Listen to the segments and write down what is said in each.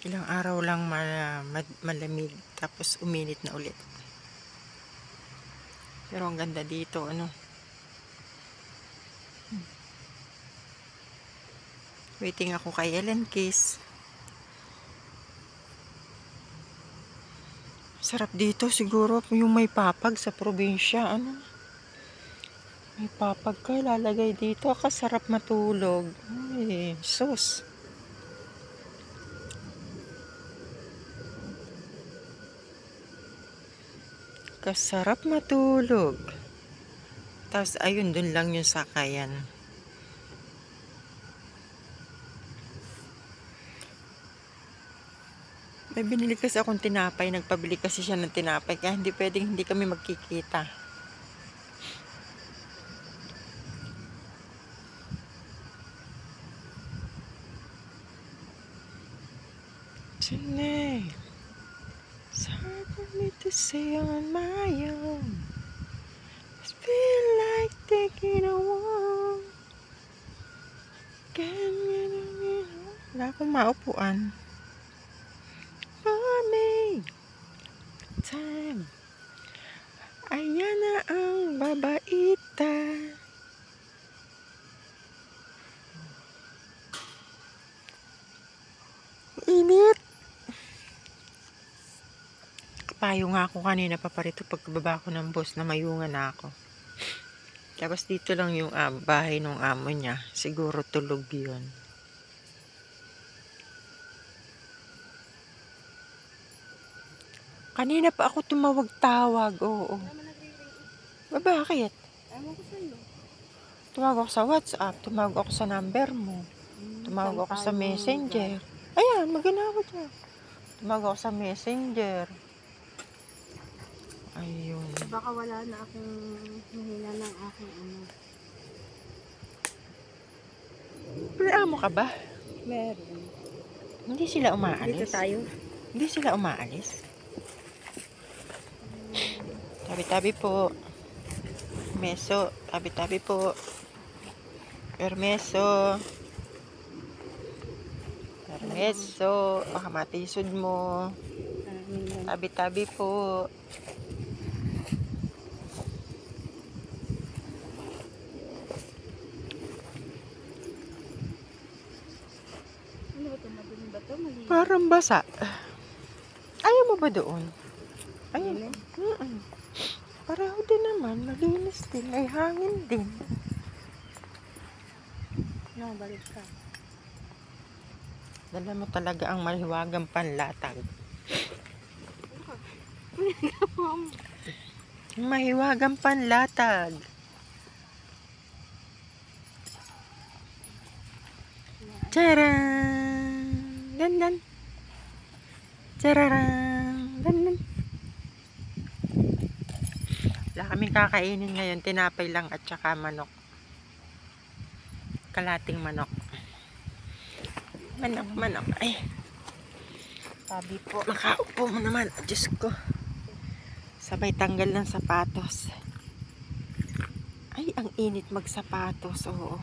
Ilang araw lang malamig, tapos uminit na ulit. Pero ang ganda dito, ano. Waiting ako kay Ellen Kiss. Sarap dito siguro yung may papag sa probinsya, ano. May papag ka, lalagay dito, kasarap matulog. Ay, sus. Kasarap matulog. Tapos ayun, dun lang yung sakayan. May binili kasi akong tinapay. Nagpabili kasi siya ng tinapay. Kaya hindi pwedeng hindi kami magkikita. Tonight, it's hard for me to say on my own. I feel like taking a walk. Wala akong maupuan. For me, time. Ayan na ang babaita. Init. Kapayo nga ako kanina paparito pagkababa ko ng bus na mayungan na ako. Tapos dito lang yung bahay ng amo niya. Siguro tulog yun. Kanina pa ako tumawag-tawag. Oo. Bakit? Ewan ko sa'yo. Tumawag ako sa WhatsApp. Tumawag ako sa number mo. Tumawag ako sa Messenger. Ayan, maganawa dyan. Tumawag ako sa Messenger. Ayun. Baka wala na akong mahina ng aking ano. May amo ka ba? Meron. Hindi sila umaalis? Dito tayo. Hindi sila umaalis? Tabi-tabi po. Meso. Tabi-tabi po. Permeso. Permeso. Baka matisod mo. Tabi-tabi po. Ano ba ito? Madumi ba ito? Mali. Parang basa. Ayaw mo ba doon? Ayun. Pareho din naman. Malinis din. May hangin din. No, balik ka. Dala mo talaga ang mahiwagang panlatag. Mahiwagang panlatag. Charan! Dandan! Chararan! Dandan! Wala kaming kakainin ngayon. Tinapay lang at saka manok. Kalating manok. Manok. Ay. Sabi po, makaupo mo naman. Diyos ko. Sabay tanggal ng sapatos. Ay, ang init magsapatos. Oo.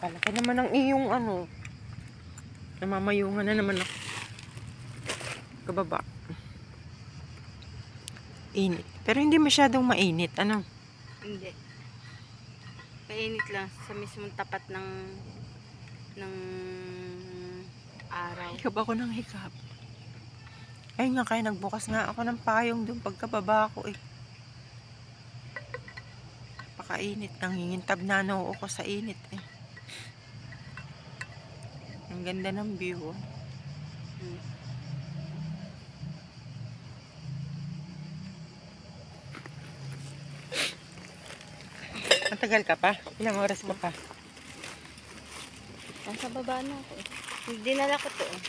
Kala ko naman ang iyong ano. Namamayungan na naman ako. Kababa. Init. Pero hindi masyadong mainit. Ano? Hindi. Mainit lang sa mismong tapat ng araw. Hikab ako ng hikab. Ay nga kaya nagbukas nga ako ng payong doon pagkababa ko eh. Napakainit. Nangingintab na ako sa init eh. Ang ganda ng view. Oh. Matagal ka pa? Ilang oras ka pa? Nasa baba na ako eh. Dinala ko to eh.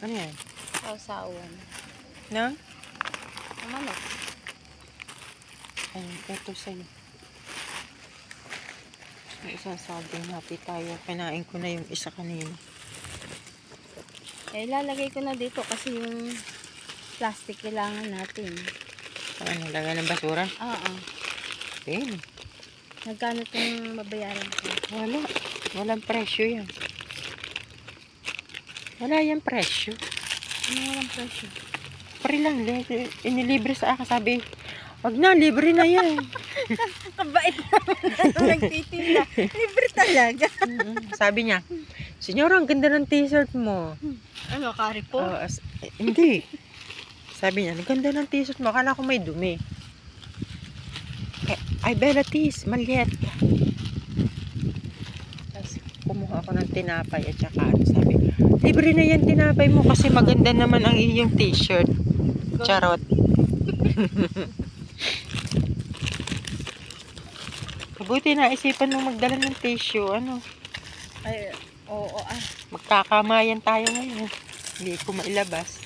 Ano yan? Sausawan. Nang? Ang manok. Ayun, ito sa'yo. May isang saging, happy tayo. Kinain ko na yung isa kanina. Eh, lalagay ko na dito kasi yung plastic kailangan natin. Ano, lagay ng basura? Oo. rin. Magkano itong babayaran ko? Wala. Walang presyo yan. Wala yan presyo. Ano walang presyo? Free lang. Inilibre sa akin. Sabi, wag na, libre na yan. Kabait naman nagtitinda. Libre talaga. Sabi niya, Senyora, ang ganda ng t-shirt mo. Ano, kari po? Hindi. Sabi niya, ang ganda ng t-shirt mo. Akala ko may dumi. Ay, Bellatis, maliit. Tapos, kumuha ako ng tinapay at saka ano, sabi, libre na yan tinapay mo kasi maganda naman ang iyong t-shirt. Charot. Mabuti na isipan mong magdala ng tissue. Ano? Ay, oo, Magkakamayan tayo ngayon. Hindi ko mailabas.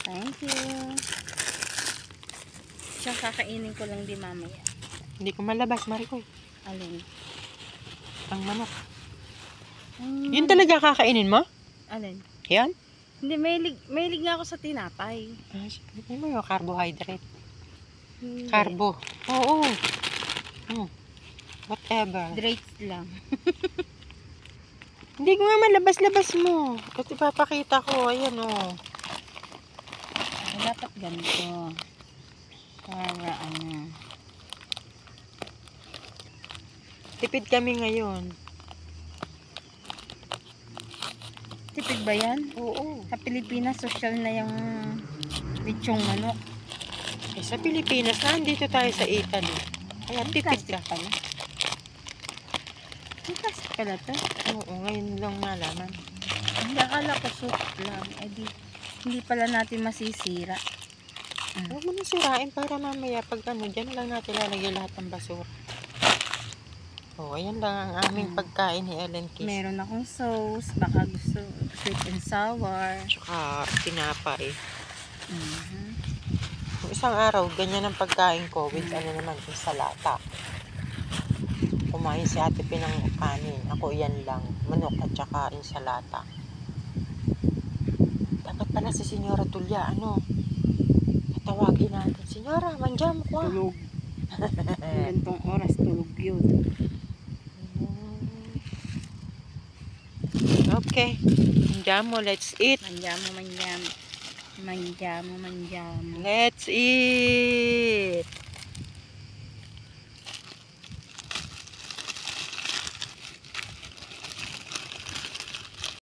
Thank you. Siya kakainin ko lang di mamaya. Hindi ko malabas, Maricoy. Alin? Ang manok. Yun talaga kakainin mo? Alin? Yan? Hindi, mahilig nga ako sa tinapay. Hindi mo yung carbohydrate. Hindi. Carbo. Oo. Whatever. Hydrates lang. Hindi ko nga malabas-labas mo. Kasi papakita ko. Ayan Dapat ganito. Para ano. Tipid kami ngayon. Tipid ba yan? Oo. Sa Pilipinas, social na yung lechong manok. Eh, sa Pilipinas, nandito tayo sa Italy. Kaya tipid ka. Pala. May plastic pala to. Oo, ngayon lang nalaman. Hindi, akala ko soup lang. Eh hindi pala natin masisira. Huwag mo na sirain para mamaya pag dyan lang natin lalagay lahat ng basura. Ayan lang ang aming pagkain ni Ellen Kiss. Meron akong sauce. Baka gusto sweet and sour. Tsaka tinapay. Isang araw, ganyan ang pagkain ko with ensalata. Kumain si Ate Pin ng kanin. Ako yan lang. Manok at tsaka ensalata. Dapat pala si Senyora Tulya, tatawagin natin. Senyora, manjam ko. Tulog. Gantong oras, tulog yun. Okay. Manjamo, let's eat. Manjamo. Let's eat.